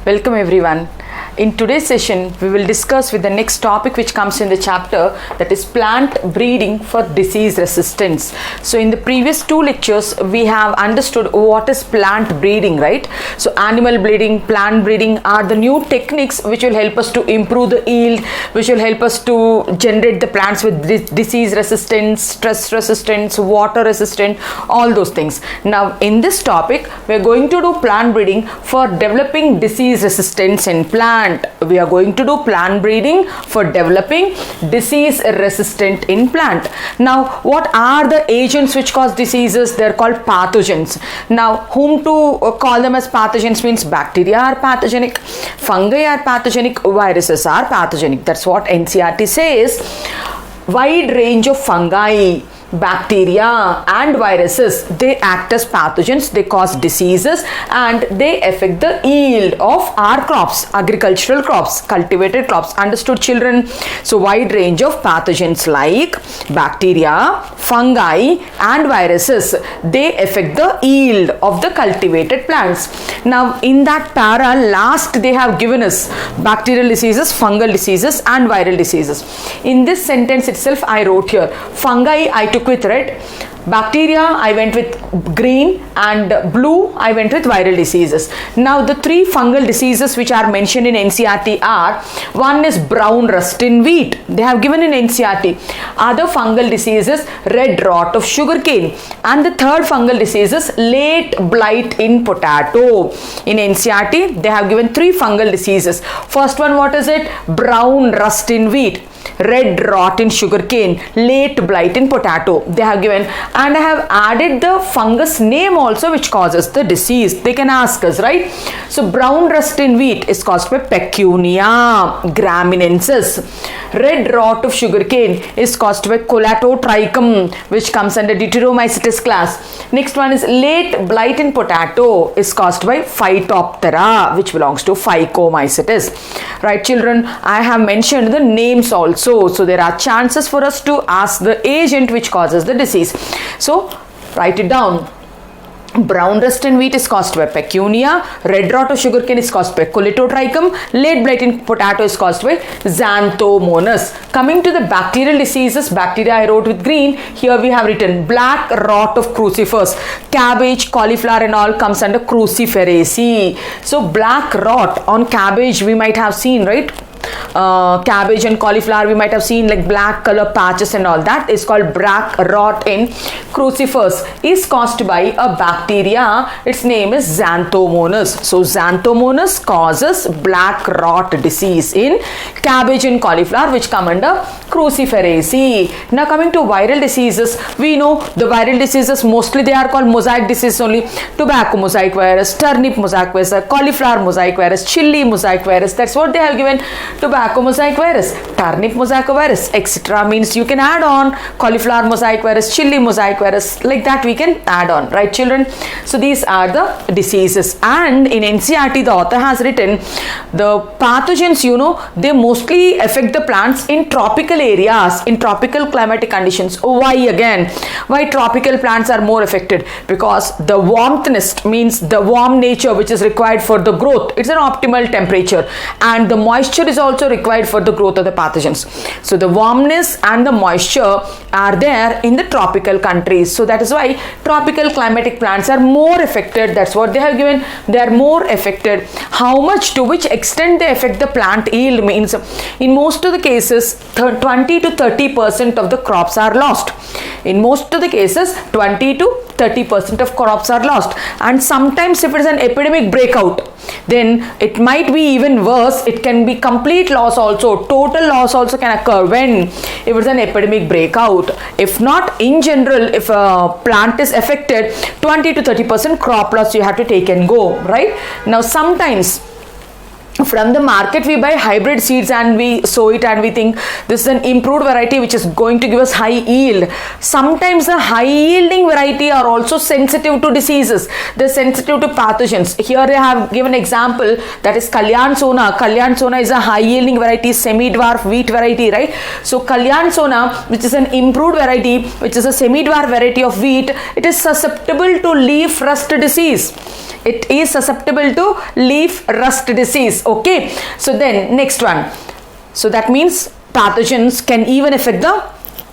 Welcome everyone. In today's session, we will discuss with the next topic which comes in the chapter, that is plant breeding for disease resistance. So in the previous two lectures, we have understood what is plant breeding, right? So animal breeding, plant breeding are the new techniques which will help us to improve the yield, which will help us to generate the plants with disease resistance, stress resistance, water resistant, all those things. Now in this topic, we are going to do plant breeding for developing disease resistance in plant. We are going to do plant breeding for developing disease resistant in plant. Now what are the agents which cause diseases? They are called pathogens. Now whom to call them as pathogens means bacteria are pathogenic, fungi are pathogenic, viruses are pathogenic. That's what NCERT says. Wide range of fungi, bacteria and viruses, they act as pathogens, they cause diseases and they affect the yield of our crops, agricultural crops, cultivated crops. Understood, children? So wide range of pathogens like bacteria, fungi and viruses, they affect the yield of the cultivated plants. Now in that para last they have given us bacterial diseases, fungal diseases and viral diseases. In this sentence itself I wrote here, fungi I took with red, bacteria I went with green, and blue I went with viral diseases. Now the three fungal diseases which are mentioned in NCERT are, one is brown rust in wheat, they have given in NCERT. Other fungal diseases, red rot of sugarcane, and the third fungal disease is late blight in potato. In NCERT they have given three fungal diseases. First one, what is it? Brown rust in wheat, red rot in sugarcane, late blight in potato, they have given. And I have added the fungus name also which causes the disease. They can ask us, right? So brown rust in wheat is caused by Pecunia gramineensis. Red rot of sugarcane is caused by Colatotrichum, which comes under Deuteromycetes class. Next one is late blight in potato is caused by Phytophthora, which belongs to Phycomycetes. Right, children? I have mentioned the names also. So there are chances for us to ask the agent which causes the disease. So write it down. Brown rust in wheat is caused by Pecunia, red rot of sugarcane is caused by Colatotrichum, late blight in potato is caused by Xanthomonas. Coming to the bacterial diseases, bacteria I wrote with green, here we have written black rot of crucifers, cabbage, cauliflower and all comes under Cruciferaceae. So black rot on cabbage we might have seen, right? Cabbage and cauliflower we might have seen like black color patches and all. That is called black rot in crucifers, is caused by a bacteria. Its name is Xanthomonas. So Xanthomonas causes black rot disease in cabbage and cauliflower, which come under Cruciferaceae. Now coming to viral diseases, we know the viral diseases mostly they are called mosaic disease only. Tobacco mosaic virus, turnip mosaic virus, cauliflower mosaic virus, chili mosaic virus. That's what they have given. Tobacco mosaic virus, turnip mosaic virus, etc. means you can add on cauliflower mosaic virus, chili mosaic virus, like that we can add on, right, children? So these are the diseases. And in NCERT the author has written the pathogens, you know, they mostly affect the plants in tropical areas, in tropical climatic conditions. Why again? Why tropical plants are more affected? Because the warmthness means the warm nature which is required for the growth, it's an optimal temperature, and the moisture is also required for the growth of the pathogens. So the warmness and the moisture are there in the tropical countries. So that is why tropical climatic plants are more affected. That's what they have given. They are more affected. How much, to which extent they affect the plant yield means in most of the cases 20 to 30% of the crops are lost. In most of the cases 20 to 30% of crops are lost. And sometimes if it is an epidemic breakout, then it might be even worse. It can be complete loss also, total loss also can occur when if it's an epidemic breakout. If not, in general, if a plant is affected, 20 to 30% crop loss you have to take and go, right? Now sometimes from the market we buy hybrid seeds and we sow it and we think this is an improved variety which is going to give us high yield. Sometimes the high yielding variety are also sensitive to diseases. They're sensitive to pathogens. Here I have given example, that is Kalyan Sona. Kalyan Sona is a high yielding variety, semi-dwarf wheat variety, right? So Kalyan Sona, which is an improved variety, which is a semi-dwarf variety of wheat, it is susceptible to leaf rust disease. It is susceptible to leaf rust disease. Okay, so then next one. So that means pathogens can even affect the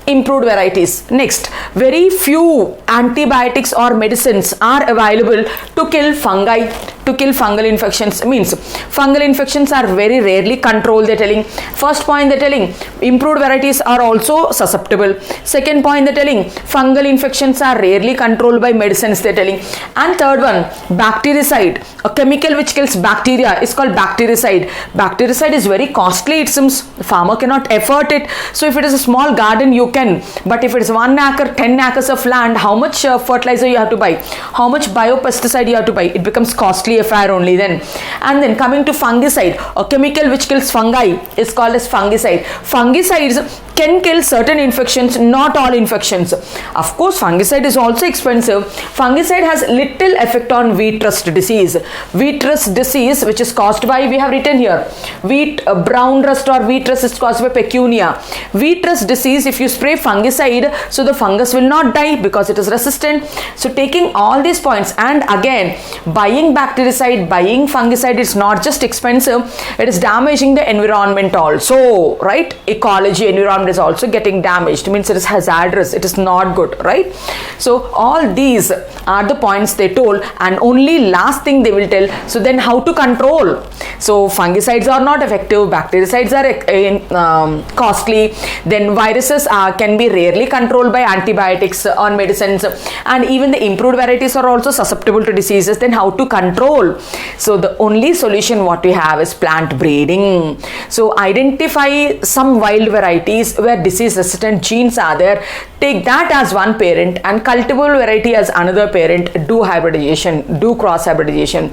improved varieties. Next, very few antibiotics or medicines are available to kill fungi, to kill fungal infections. Means fungal infections are very rarely controlled, they're telling. First point they're telling, improved varieties are also susceptible. Second point they're telling, fungal infections are rarely controlled by medicines, they're telling. And third one, bactericide, a chemical which kills bacteria is called bactericide. Bactericide is very costly, it seems. Farmer cannot afford it. So if it is a small garden you can, but if it is 1 acre, 10 acres of land, how much fertilizer you have to buy, how much biopesticide you have to buy, it becomes costly affair only then. And then coming to fungicide, a chemical which kills fungi is called as fungicide. Fungicides can kill certain infections, not all infections. Of course, fungicide is also expensive. Fungicide has little effect on wheat rust disease. Wheat rust disease, which is caused by, we have written here, wheat brown rust or wheat rust is caused by pecunia. Wheat rust disease, if you spray fungicide, so the fungus will not die because it is resistant. So taking all these points, and again, buying bactericide, buying fungicide is not just expensive, it is damaging the environment also, right? Ecology, environment is also getting damaged, means it is hazardous, it is not good, right? So all these are the points they told, and only last thing they will tell. So then how to control? So fungicides are not effective, bactericides are costly, then viruses can be rarely controlled by antibiotics or medicines, and even the improved varieties are also susceptible to diseases. Then how to control? So the only solution what we have is plant breeding. So identify some wild varieties where disease resistant genes are there, take that as one parent and cultivable variety as another parent, do hybridization, do cross hybridization,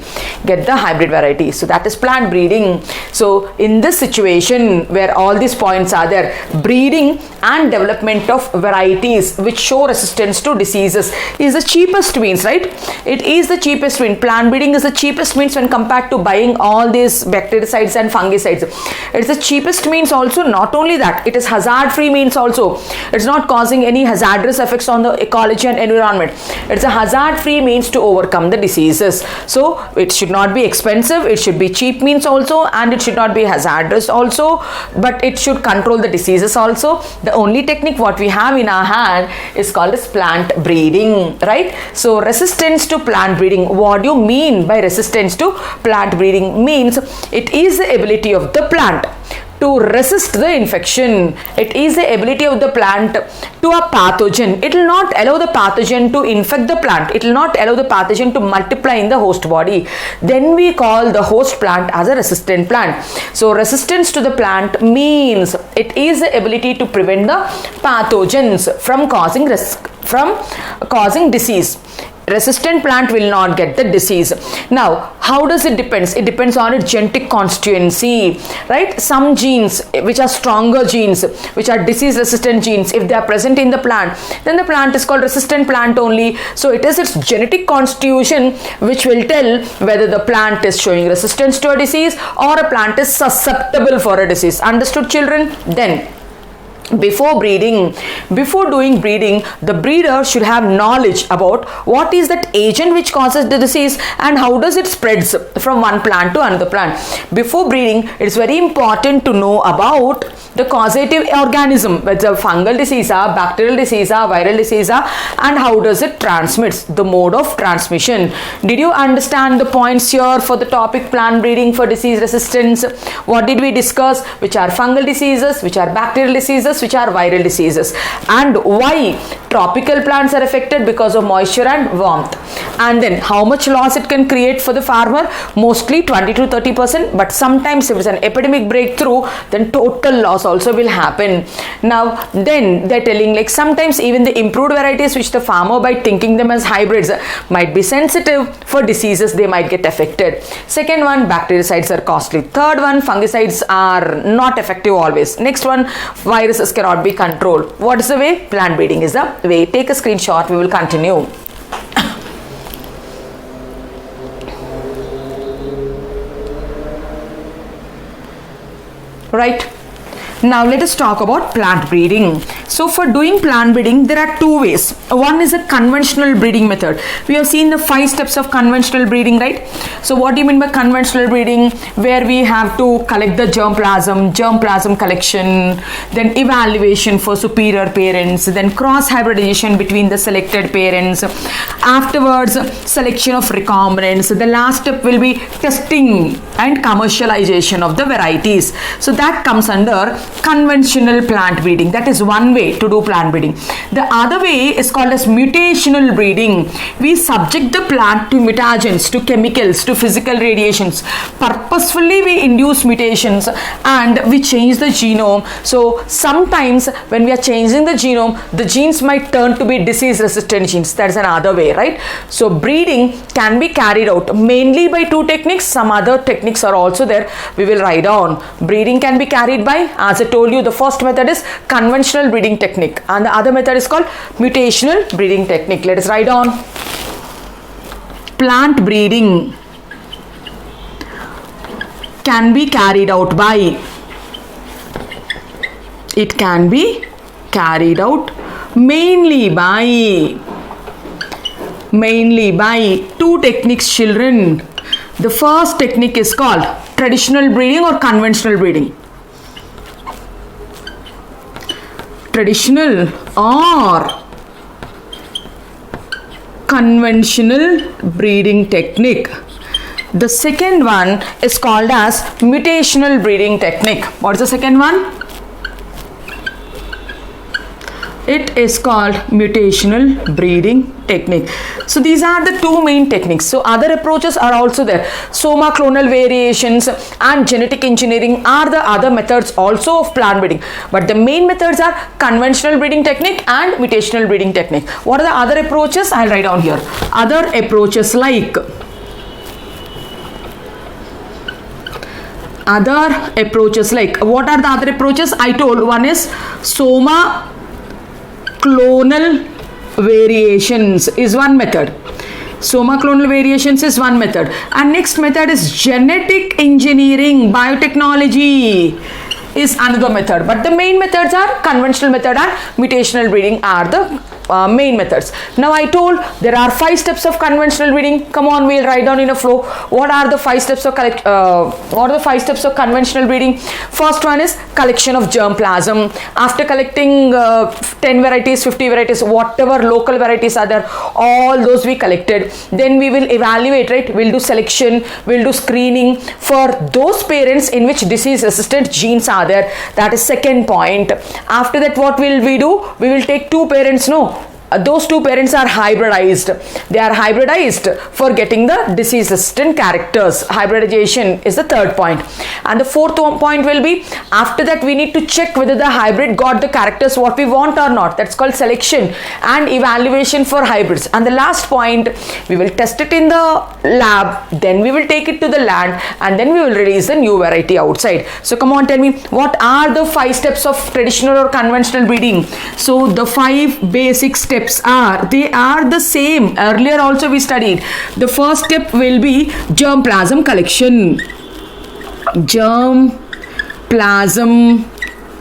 get the hybrid variety. So that is plant breeding. So in this situation where all these points are there, breeding and development of varieties which show resistance to diseases is the cheapest means, right? It is the cheapest means. Plant breeding is the cheapest means when compared to buying all these bactericides and fungicides. It's the cheapest means also. Not only that, it is hazard free means also. It's not causing any hazardous effects on the ecology and environment. It's a hazard free means to overcome the diseases. So it should not be expensive, it should be cheap means also, and it should not be hazardous also, but it should control the diseases also. The only technique what we have in our hand is called as plant breeding, right? So resistance to plant breeding, what do you mean by resistance to plant breeding? Means it is the ability of the plant to resist the infection. It is the ability of the plant to a pathogen. It will not allow the pathogen to infect the plant. It will not allow the pathogen to multiply in the host body. Then we call the host plant as a resistant plant. So resistance to the plant means it is the ability to prevent the pathogens from causing risk, from causing disease. Resistant plant will not get the disease. Now, how does it depends? It depends on its genetic constituency, right? Some genes which are stronger genes, which are disease resistant genes, if they are present in the plant, then the plant is called resistant plant only. So it is its genetic constitution which will tell whether the plant is showing resistance to a disease or a plant is susceptible for a disease. Understood, children? Then before breeding, before doing breeding, the breeder should have knowledge about what is that agent which causes the disease and how does it spreads from one plant to another plant. Before breeding, it is very important to know about the causative organism, whether fungal disease, bacterial disease, viral disease, and how does it transmits, the mode of transmission. Did you understand the points here for the topic plant breeding for disease resistance? What did we discuss? Which are fungal diseases, which are bacterial diseases, which are viral diseases, and why tropical plants are affected because of moisture and warmth. And then how much loss it can create for the farmer? Mostly 20 to 30%, but sometimes if it's an epidemic breakthrough, then total loss also will happen. Now then they're telling like sometimes even the improved varieties which the farmer by thinking them as hybrids might be sensitive for diseases, they might get affected. Second one, bactericides are costly. Third one, fungicides are not effective always. Next one, viruses cannot be controlled. What is the way? Plant breeding is the way. Take a screenshot, we will continue. Right. Now let us talk about plant breeding. So for doing plant breeding, there are two ways. One is a conventional breeding method. We have seen the 5 steps of conventional breeding, right? So what do you mean by conventional breeding? Where we have to collect the germ plasm collection, then evaluation for superior parents, then cross hybridization between the selected parents, afterwards selection of recombinants. The last step will be testing and commercialization of the varieties. So that comes under conventional plant breeding. That is one way to do plant breeding. The other way is called as mutational breeding. We subject the plant to mutagens, to chemicals, to physical radiations. Purposefully we induce mutations and we change the genome. So sometimes when we are changing the genome, the genes might turn to be disease resistant genes. That is another way, right? So breeding can be carried out mainly by 2 techniques. Some other techniques are also there. We will write down. Breeding can be carried by, as I told you, the first method is conventional breeding technique and the other method is called mutational breeding technique. Let us write down. Plant breeding can be carried out by, it can be carried out mainly by 2 techniques, children. The first technique is called traditional breeding or conventional breeding. Traditional or conventional breeding technique. The second one is called as mutational breeding technique. What is the second one? It is called mutational breeding technique. So these are the 2 main techniques. So other approaches are also there. Soma clonal variations and genetic engineering are the other methods also of plant breeding. But the main methods are conventional breeding technique and mutational breeding technique. What are the other approaches? I'll write down here. Other approaches like what are the other approaches? I told one is Soma clonal variations is one method. Soma clonal variations is one method. And next method is genetic engineering, biotechnology is another method. But the main methods are conventional method and mutational breeding are the main methods. Now I told there are 5 steps of conventional breeding. Come on, we'll write down in a flow. What are the 5 steps of conventional breeding? First one is collection of germ plasm. After collecting 10 varieties, 50 varieties, whatever local varieties are there, all those we collected. Then we will evaluate, right? We'll do selection, we'll do screening for those parents in which disease resistant genes are there. That is second point. After that, what will we do? We will take 2 parents, those 2 parents are hybridized. They are hybridized for getting the disease resistant characters. Hybridization is the third point. And the fourth point will be, after that we need to check whether the hybrid got the characters what we want or not. That's called selection and evaluation for hybrids. And the last point, we will test it in the lab, then we will take it to the land and then we will release the new variety outside. So come on, tell me, what are the 5 steps of traditional or conventional breeding? So the 5 basic steps are the same. Earlier also we studied. The first step will be germ plasm collection. Germ plasm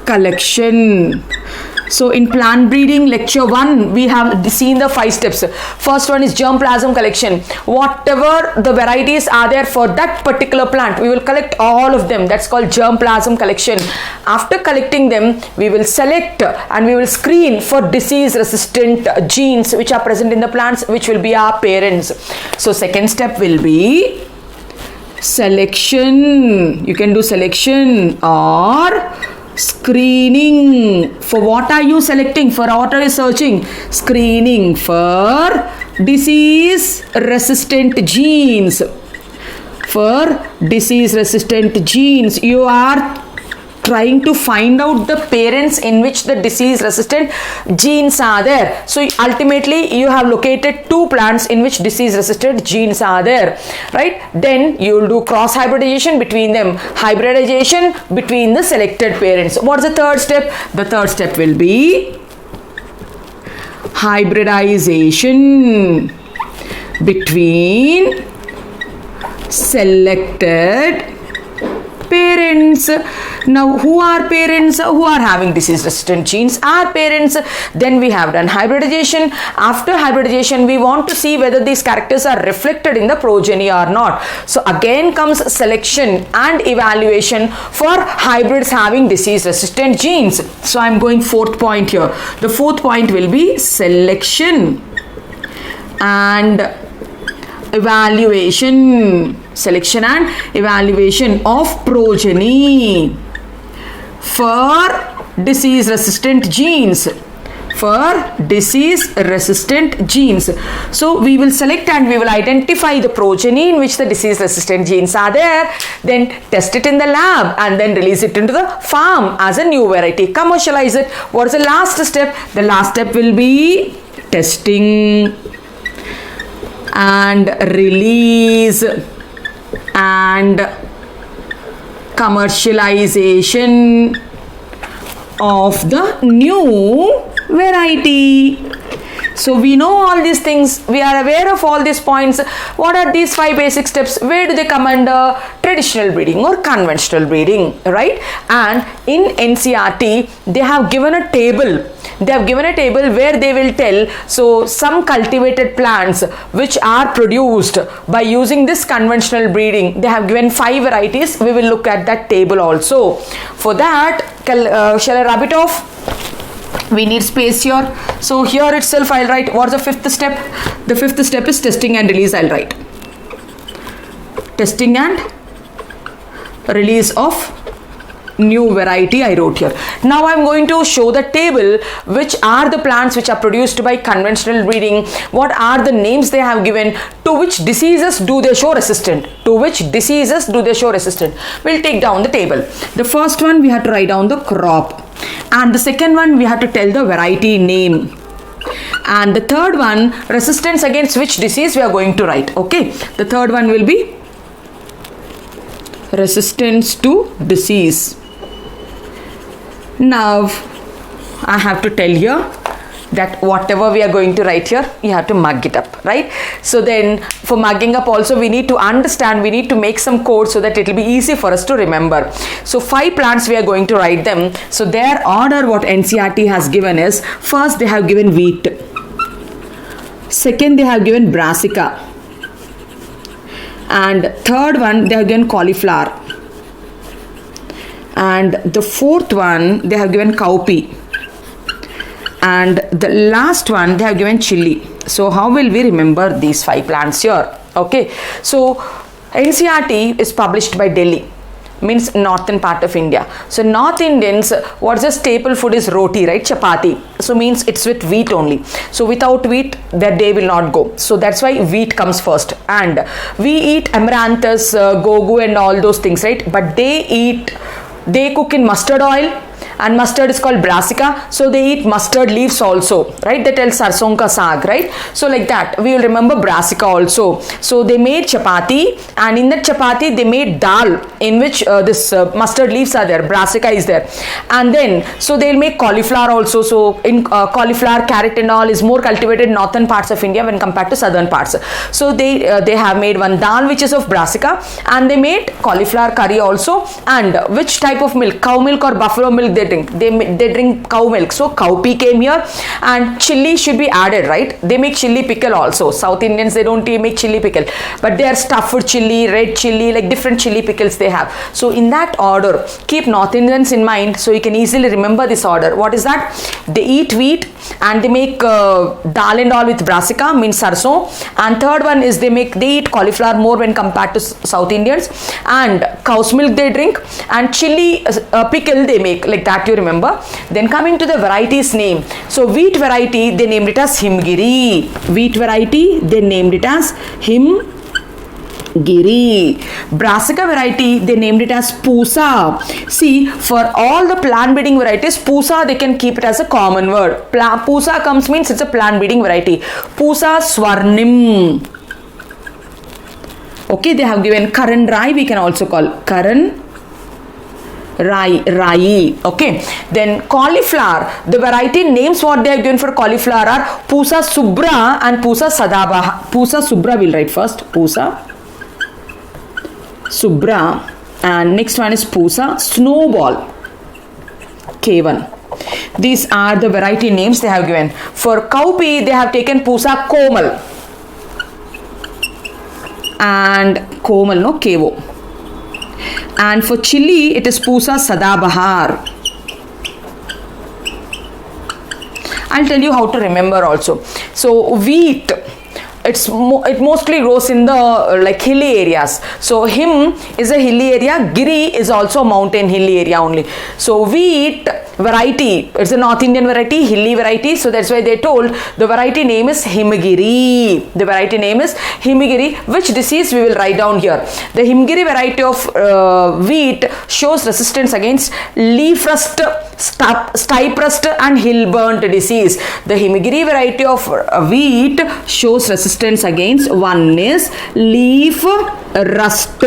collection. So in plant breeding lecture 1, we have seen the 5 steps. First one is germ plasm collection. Whatever the varieties are there for that particular plant, we will collect all of them. That's called germ plasm collection. After collecting them, we will select and we will screen for disease resistant genes which are present in the plants, which will be our parents. So second step will be selection. You can do selection or Screening. For what are you selecting? For what are you searching? Screening for disease resistant genes. For disease resistant genes. You are trying to find out the parents in which the disease resistant genes are there. So ultimately you have located two plants in which disease resistant genes are there, right? Then you will do cross hybridization between them, hybridization between the selected parents. What's the third step? The third step will be hybridization between selected parents. Now who are parents who are having disease resistant genes? Are parents. Then we have done hybridization. After hybridization we want to see whether these characters are reflected in the progeny or not. So again comes selection and evaluation for hybrids having disease resistant genes. So I am going fourth point here. The fourth point will be selection and evaluation. Selection and evaluation of progeny for disease resistant genes. For disease resistant genes. So we will select and we will identify the progeny in which the disease resistant genes are there, then test it in the lab and then release it into the farm as a new variety. Commercialize it. What is the last step? The last step will be testing and release and commercialization of the new variety. So we know all these things, we are aware of all these points. What are these 5 basic steps? Where do they come under? Traditional breeding or conventional breeding, right? And in NCERT they have given a table. They have given a table where they will tell, so some cultivated plants which are produced by using this conventional breeding, they have given 5 varieties. We will look at that table also. For that, shall I rub it off? We need space here. So here itself I'll write, what's the 5th step? The 5th step is testing and release. I'll write testing and release of new variety. I wrote here. Now I'm going to show the table which are the plants which are produced by conventional breeding. What are the names they have given? To which diseases do they show resistant? To which diseases do they show resistant? We'll take down the table. The first one we have to write down the crop, and the second one we have to tell the variety name, and the third one resistance against which disease we are going to write. Okay, the third one will be resistance to disease. Now I have to tell here that whatever we are going to write here, you have to mug it up, right? So then for mugging up also we need to understand, we need to make some code so that it will be easy for us to remember. So 5 plants we are going to write them. So their order what NCERT has given is, first they have given wheat, second they have given brassica, and third one they have given cauliflower, and the fourth one they have given cowpea, and the last one they have given chili. So how will we remember these 5 plants here? Okay, so NCERT is published by Delhi, means northern part of India. So North Indians, what's the staple food is roti, right? Chapati. So means it's with wheat only. So without wheat their day will not go. So that's why wheat comes first. And we eat amaranthus, gogu and all those things, right? But they cook in mustard oil, and mustard is called brassica. So they eat mustard leaves also, right? They tell sarson ka saag, right? So like that we will remember brassica also. So they made chapati, and in that chapati they made dal in which this mustard leaves are there, brassica is there. And then so they'll make cauliflower also. So in cauliflower, carrot and all is more cultivated in northern parts of India when compared to southern parts. So they have made one dal which is of brassica, and they made cauliflower curry also. And which type of milk? Cow milk or buffalo milk they they drink? They drink cow milk. So cowpea came here, and chili should be added, right? They make chili pickle also. South Indians, they don't make chili pickle, but they are stuffed chili, red chili, like different chili pickles they have. So in that order, keep North Indians in mind so you can easily remember this order. What is that? They eat wheat and they make dal and all with brassica, means sarson. And third one is they eat cauliflower more when compared to South Indians, and cow's milk they drink, and chili pickle they make, like that you remember. Then coming to the varieties name. So wheat variety, they named it as Himgiri. Wheat variety, they named it as Himgiri. Brassica variety, they named it as Pusa. See, for all the plant breeding varieties, Pusa they can keep it as a common word. Pusa comes means it's a plant breeding variety. Pusa Swarnim. Okay, they have given Karan Rai, we can also call Karan Rai. Okay, then cauliflower, the variety names what they have given for cauliflower are Pusa Subra and Pusa Sadabaha. Pusa Subra we'll write first. Pusa Subra, and next one is Pusa Snowball, K1. These are the variety names they have given. For cowpea, they have taken Pusa Komal and Komal, no, Kevo. And for chili, it is Pusa Sadabahar. I'll tell you how to remember also. So wheat, it mostly grows in the like hilly areas. So Him is a hilly area, Giri is also a mountain hilly area only. So wheat variety, it's a North Indian variety, hilly variety, so that's why they told the variety name is Himgiri. The variety name is Himgiri. Which disease we will write down here? The Himgiri variety of wheat shows resistance against leaf rust, stipe rust and hill burnt disease. The Himgiri variety of wheat shows resistance against, one is leaf rust,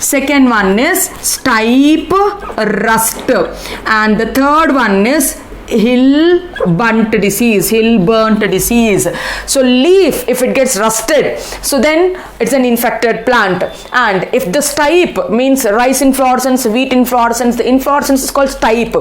second one is stipe rust, and the third one is hill burnt disease. So leaf, if it gets rusted, so then it's an infected plant. And if the stipe means rice inflorescence, wheat inflorescence, the inflorescence is called stipe.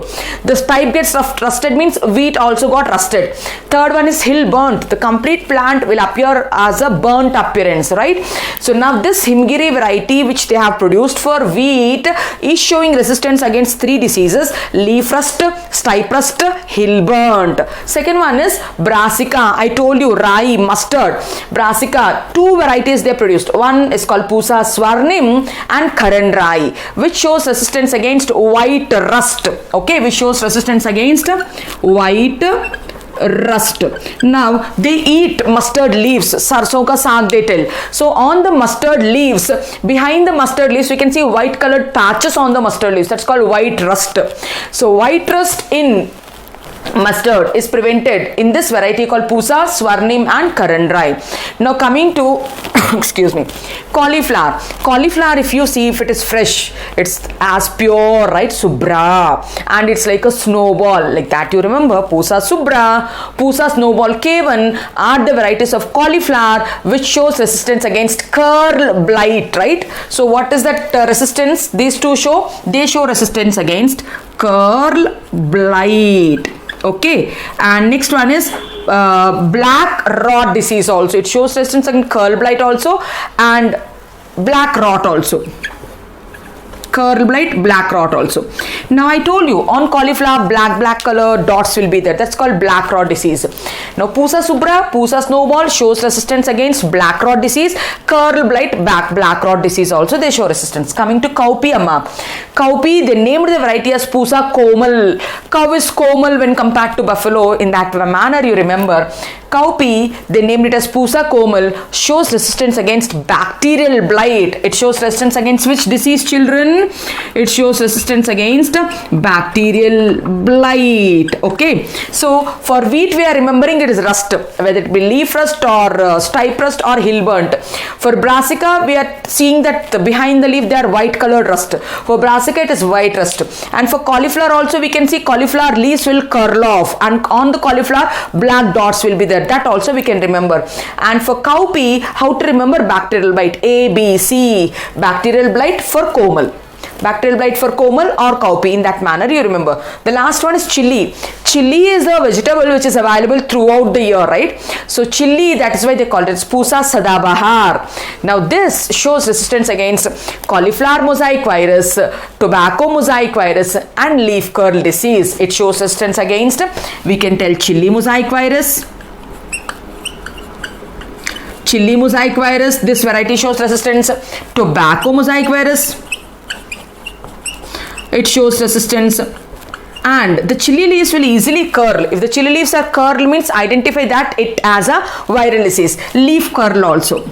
The stipe gets rusted means wheat also got rusted. Third one is hill burnt. The complete plant will appear as a burnt appearance, right? So now this Himgiri variety which they have produced for wheat is showing resistance against three diseases: leaf rust, stipe rust, hill burnt. Second one is Brassica. I told you, rye, mustard. Brassica, two varieties they produced. One is called Pusa Swarnim and Karan Rai, which shows resistance against white rust. Okay, which shows resistance against white rust. Now they eat mustard leaves, sarson ka saag they tell. So on the mustard leaves, behind the mustard leaves we can see white colored patches on the mustard leaves. That's called white rust. So white rust in mustard is prevented in this variety called Pusa Swarnim and Karan Rai. Now coming to excuse me, cauliflower. Cauliflower, if you see, if it is fresh, it's as pure, right? Subra, and it's like a snowball, like that you remember. Pusa Subra, Pusa Snowball, K1 are the varieties of cauliflower which shows resistance against curl blight, right? So what is that resistance these two show? They show resistance against curl blight. Okay, and next one is black rot disease also. It shows resistance against curl blight also and black rot also. Curl blight, black rot also. Now I told you on cauliflower black color dots will be there. That's called black rot disease. Now Pusa Subra, Pusa Snowball shows resistance against black rot disease. Curl blight, black rot disease also they show resistance. Coming to cowpea amma. Cowpea, they named the variety as Pusa Komal. Cow is Komal when compared to buffalo. In that manner you remember. Cowpea, they named it as Pusa Komal, shows resistance against bacterial blight. It shows resistance against which disease, children? It shows resistance against bacterial blight. Okay, so for wheat we are remembering it is rust, whether it be leaf rust or stipe rust or hill burnt. For brassica we are seeing that behind the leaf they are white colored rust. For brassica it is white rust. And for cauliflower also we can see cauliflower leaves will curl off, and on the cauliflower black dots will be there. That also we can remember. And for cowpea, how to remember bacterial blight? A, B, C. Bacterial blight for Komal. Bacterial blight for Komal or cowpea, in that manner you remember. The last one is chili. Chili is a vegetable which is available throughout the year, right? So chili, that is why they call it Pusa Sadabahar. Now this shows resistance against cauliflower mosaic virus, tobacco mosaic virus and leaf curl disease. It shows resistance against, we can tell, chili mosaic virus. Chili mosaic virus, this variety shows resistance. Tobacco mosaic virus, it shows resistance. And the chili leaves will easily curl. If the chili leaves are curled, means identify that it as a viral disease. Leaf curl also.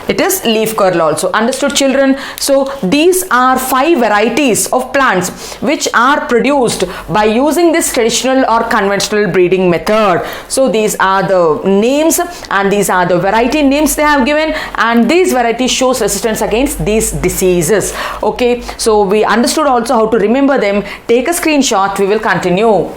It is leaf curl also. Understood, children? So these are 5 varieties of plants which are produced by using this traditional or conventional breeding method. So these are the names and these are the variety names they have given, and these varieties shows resistance against these diseases. Okay, so we understood also how to remember them. Take a screenshot. We will continue.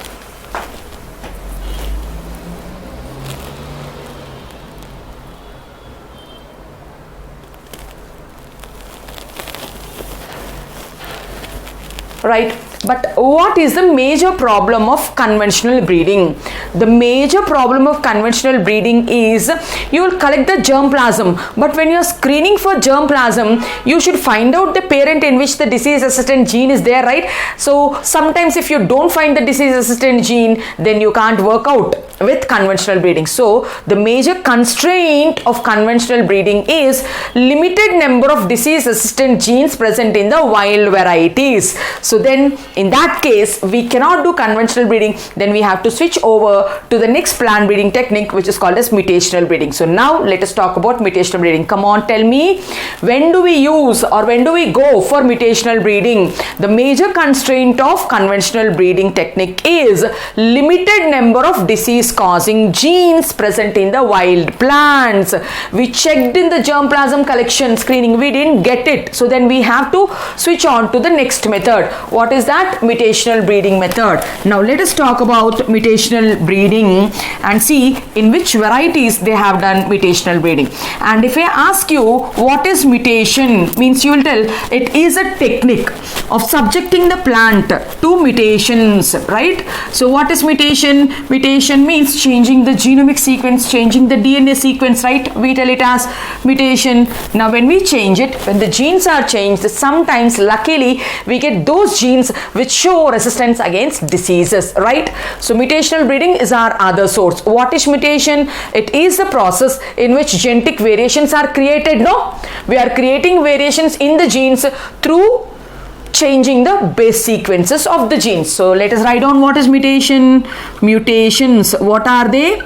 Right, but what is the major problem of conventional breeding? The major problem of conventional breeding is you will collect the germplasm, but when you are screening for germplasm, you should find out the parent in which the disease resistant gene is there, right? So sometimes if you don't find the disease resistant gene, then you can't work out with conventional breeding. So the major constraint of conventional breeding is limited number of disease resistant genes present in the wild varieties. So then in that case we cannot do conventional breeding, then we have to switch over to the next plant breeding technique, which is called as mutational breeding. So now let us talk about mutational breeding. Come on, tell me, when do we use or when do we go for mutational breeding? The major constraint of conventional breeding technique is limited number of disease causing genes present in the wild plants. We checked in the germplasm collection screening, we didn't get it, so then we have to switch on to the next method. What is that? Mutational breeding method. Now let us talk about mutational breeding and see in which varieties they have done mutational breeding. And if I ask you what is mutation, means you will tell it is a technique of subjecting the plant to mutations, right? So what is mutation? Mutation means changing the genomic sequence, changing the DNA sequence, right? We tell it as mutation. Now when we change it, when the genes are changed, sometimes luckily we get those genes which show resistance against diseases, right? So mutational breeding is our other source. What is mutation? It is the process in which genetic variations are created. No, we are creating variations in the genes through changing the base sequences of the genes. So let us write down what is mutation. Mutations, what are they?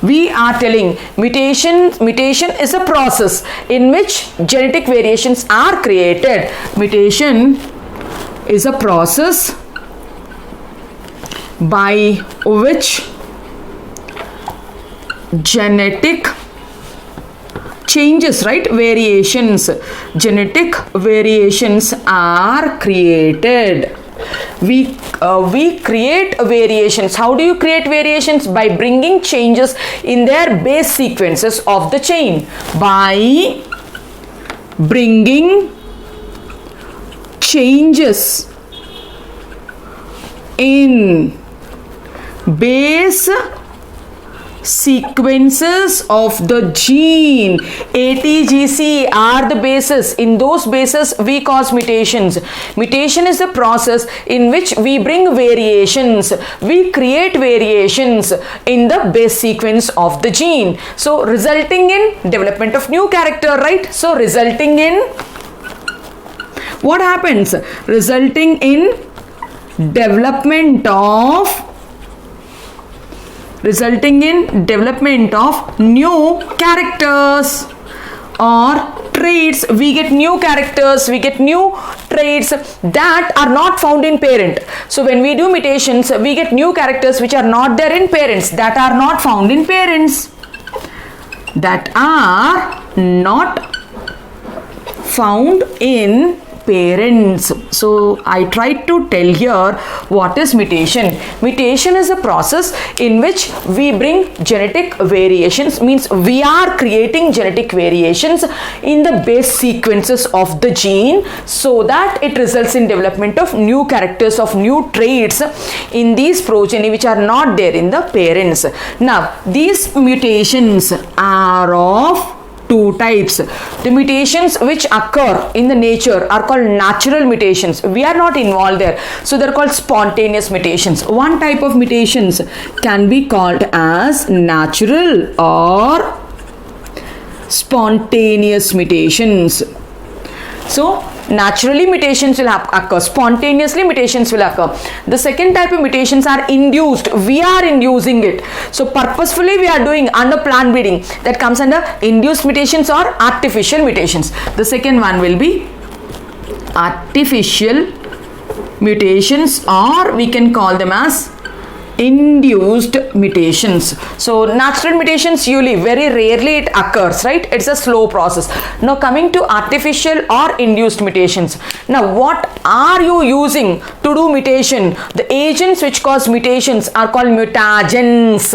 We are telling mutation is a process in which genetic variations are created. Mutation is a process by which genetic changes, right, variations, genetic variations are created. We create variations. How do you create variations? By bringing changes in their base sequences of the chain. By bringing changes in base sequences of the gene. ATGC are the bases. In those bases we cause mutations. Mutation is the process in which we bring variations. We create variations in the base sequence of the gene. So resulting in development of new character, right? So resulting in, what happens? Resulting in development of new characters or traits. We get new characters, we get new traits that are not found in parent. So when we do mutations, we get new characters which are not there in parents, that are not found in parents, that are not found in parents. So I tried to tell here what is mutation. Mutation is a process in which we bring genetic variations, means we are creating genetic variations in the base sequences of the gene so that it results in development of new characters, of new traits in these progeny which are not there in the parents. Now these mutations are of two types. The mutations which occur in the nature are called natural mutations. We are not involved there. So they are called spontaneous mutations. One type of mutations can be called as natural or spontaneous mutations. So naturally mutations will occur, spontaneously mutations will occur. The second type of mutations are induced. We are inducing it. So purposefully we are doing under plant breeding. That comes under induced mutations or artificial mutations. The second one will be artificial mutations, or we can call them as induced mutations. So natural mutations usually very rarely it occurs, right? It's a slow process. Now coming to artificial or induced mutations. Now what are you using to do mutation? The agents which cause mutations are called mutagens.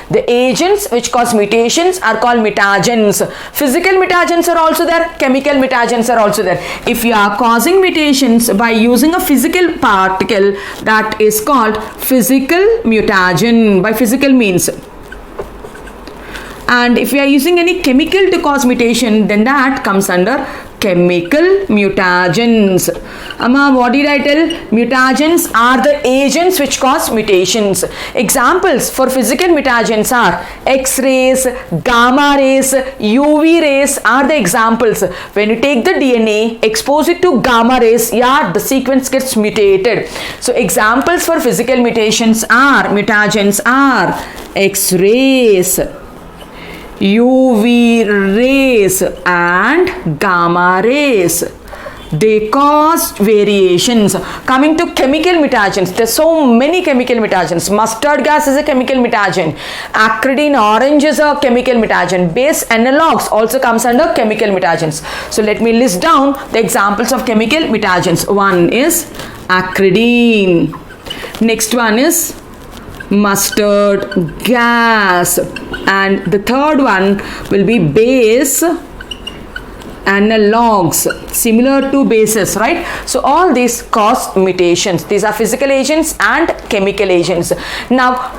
The agents which cause mutations are called mutagens. Physical mutagens are also there, chemical mutagens are also there. If you are causing mutations by using a physical particle, that is called physical mutagen, by physical means. And if we are using any chemical to cause mutation, then that comes under chemical mutagens. Amma, what did I tell? Mutagens are the agents which cause mutations. Examples for physical mutagens are X-rays, gamma rays, UV rays are the examples. When you take the DNA, expose it to gamma rays, yeah, the sequence gets mutated. So examples for physical mutations are, mutagens are X-rays, UV rays and gamma rays. They cause variations. Coming to chemical mutagens, there are so many chemical mutagens. Mustard gas is a chemical mutagen. Acridine orange is a chemical mutagen. Base analogues also comes under chemical mutagens. So let me list down the examples of chemical mutagens. One is acridine. Next one is mustard gas, and the third one will be base analogues, similar to bases, right? So all these cause mutations. These are physical agents and chemical agents. Now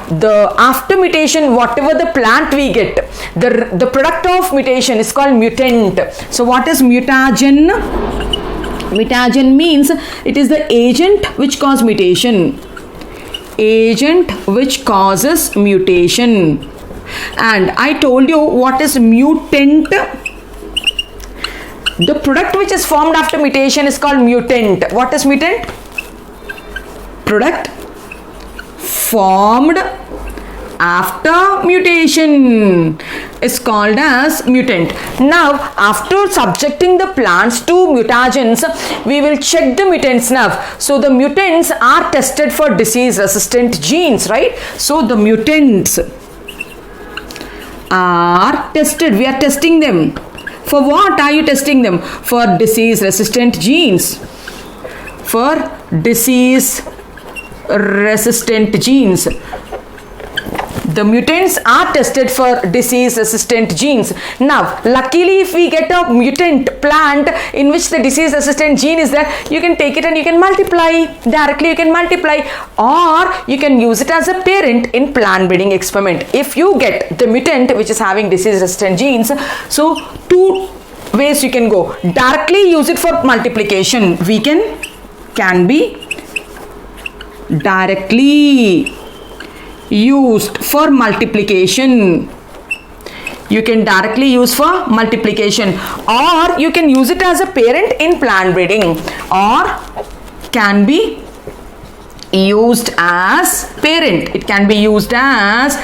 after mutation, whatever the plant we get, the product of mutation is called mutant. So what is mutagen? Mutagen means it is the agent which causes mutation. Agent which causes mutation. And I told you what is mutant. The product which is formed after mutation is called mutant. What is mutant? Product formed after mutation is called as mutant. Now after subjecting the plants to mutagens, we will check the mutants now. So the mutants are tested for disease resistant genes, right? So the mutants are tested. We are testing them. For what are you testing them? For disease resistant genes. For disease resistant genes. The mutants are tested for disease resistant genes. Now luckily if we get a mutant plant in which the disease resistant gene is there, you can take it and you can multiply. Directly you can multiply, or you can use it as a parent in plant breeding experiment. If you get the mutant which is having disease resistant genes, so two ways you can go. Directly use it for multiplication. We can be directly used for multiplication. You can directly use for multiplication, or you can use it as a parent in plant breeding, or can be used as parent. It can be used as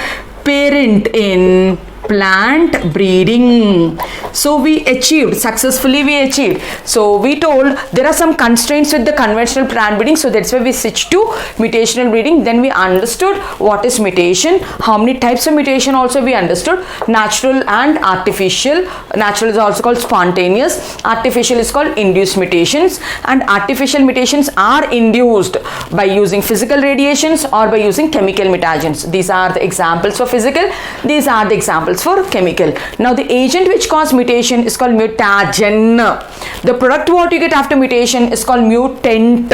parent in plant breeding. So we achieved, successfully we achieved. So we told there are some constraints with the conventional plant breeding, so that's why we switched to mutational breeding. Then we understood what is mutation, how many types of mutation also we understood, natural and artificial. Natural is also called spontaneous, artificial is called induced mutations, and artificial mutations are induced by using physical radiations or by using chemical mutagens. These are the examples for physical, these are the examples for chemical. Now the agent which causes mutation is called mutagen. The product what you get after mutation is called mutant.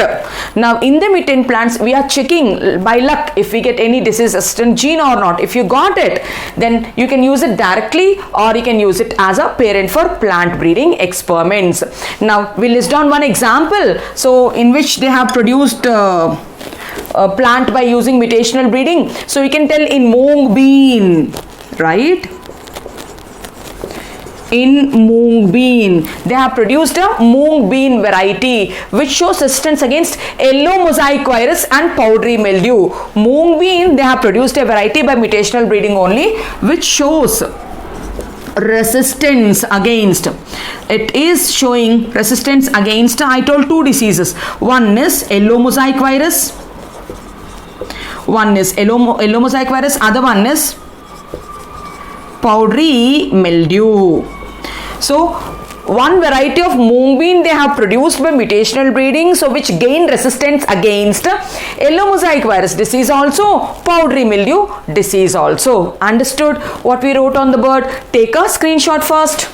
Now in the mutant plants we are checking by luck if we get any disease resistant gene or not. If you got it, then you can use it directly or you can use it as a parent for plant breeding experiments. Now we list down one example, so in which they have produced a plant by using mutational breeding. So we can tell in mung bean, right? In mung bean, they have produced a mung bean variety which shows resistance against yellow mosaic virus and powdery mildew. Mung bean, they have produced a variety by mutational breeding only which shows resistance against, it is showing resistance against, I told two diseases. One is yellow mosaic virus, one is yellow mosaic virus, other one is powdery mildew. So one variety of mung bean they have produced by mutational breeding, so which gain resistance against yellow mosaic virus disease also, powdery mildew disease also. Understood what we wrote on the board? Take a screenshot first.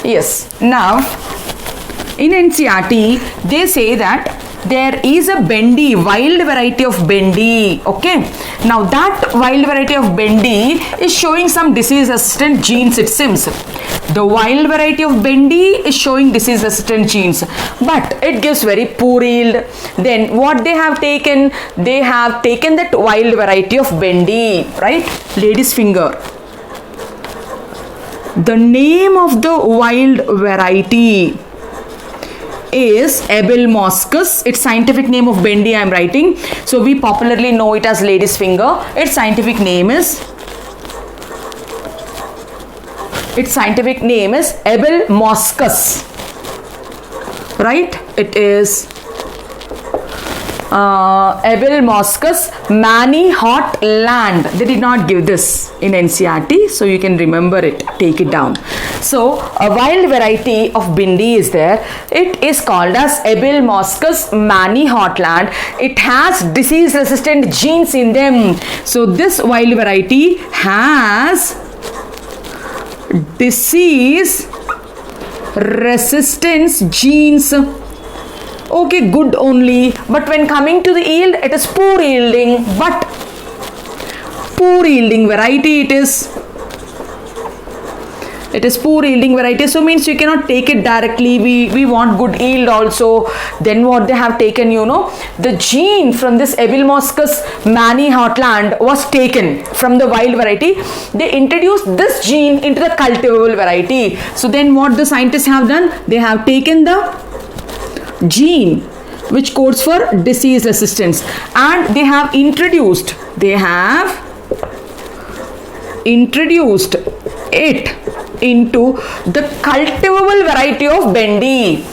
Yes, now in NCERT they say that there is a bendy, wild variety of bendy. Okay, now that wild variety of bendy is showing some disease resistant genes, it seems. The wild variety of bendy is showing disease resistant genes, but it gives very poor yield. Then what they have taken? They have taken that wild variety of bendy, right? Lady's finger. The name of the wild variety is Ebelmoschus. Its scientific name of bendy I am writing. So we popularly know it as lady's finger. Its scientific name is Ebelmoschus. Right? It is Ebelmoschus Manihotland. They did not give this in NCERT, so you can remember it, take it down. So a wild variety of bindi is there. It is called as Ebelmoschus Manihotland. It has disease resistant genes in them. So this wild variety has disease resistance genes. Okay, good only, but when coming to the yield, it is poor yielding, but poor yielding variety it is. It is poor yielding variety, so means you cannot take it directly. We want good yield also. Then what they have taken, you know, the gene from this Ebelmoschus Manihotland was taken from the wild variety. They introduced this gene into the cultivable variety. So then what the scientists have done? They have taken the gene which codes for disease resistance and they have introduced it into the cultivable variety of bendy.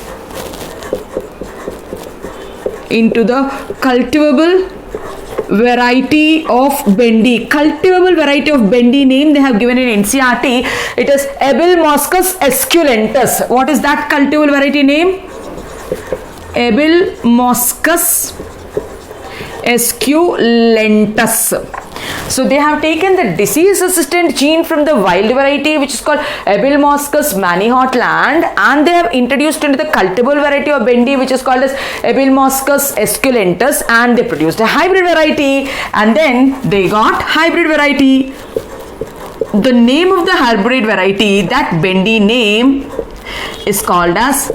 Into the cultivable variety of bendy. Cultivable variety of bendy name they have given in NCERT. It is Ebelmoschus esculentus. What is that cultivable variety name? Ebelmoschus esculentus. So they have taken the disease resistant gene from the wild variety which is called Ebelmoschus Manihotland and they have introduced into the cultivable variety of bendy which is called as Ebelmoschus esculentus and they produced a hybrid variety and then they got hybrid variety. The name of the hybrid variety, that bendy name is called as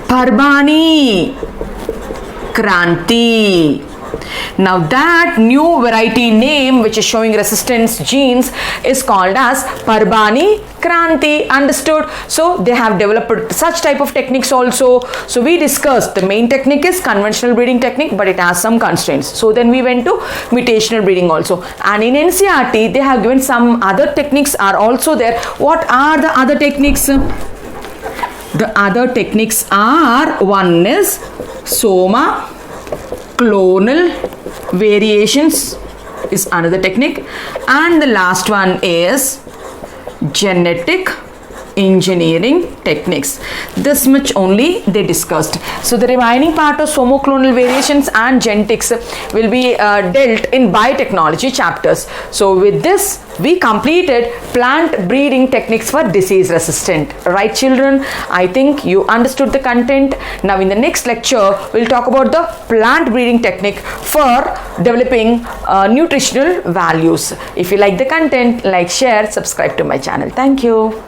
Parbhani Kranti. Now that new variety name which is showing resistance genes is called as Parbhani Kranti. Understood? So they have developed such type of techniques also. So we discussed the main technique is conventional breeding technique, but it has some constraints. So then we went to mutational breeding also. And in NCERT they have given some other techniques are also there. What are the other techniques? The other techniques are, one is Soma, clonal variations is another technique, and the last one is genetic engineering techniques. This much only they discussed. So the remaining part of somoclonal variations and genetics will be dealt in biotechnology chapters. So with this we completed plant breeding techniques for disease resistant. Right children? I think you understood the content. Now in the next lecture we'll talk about the plant breeding technique for developing nutritional values. If you like the content, like, share, subscribe to my channel. Thank you.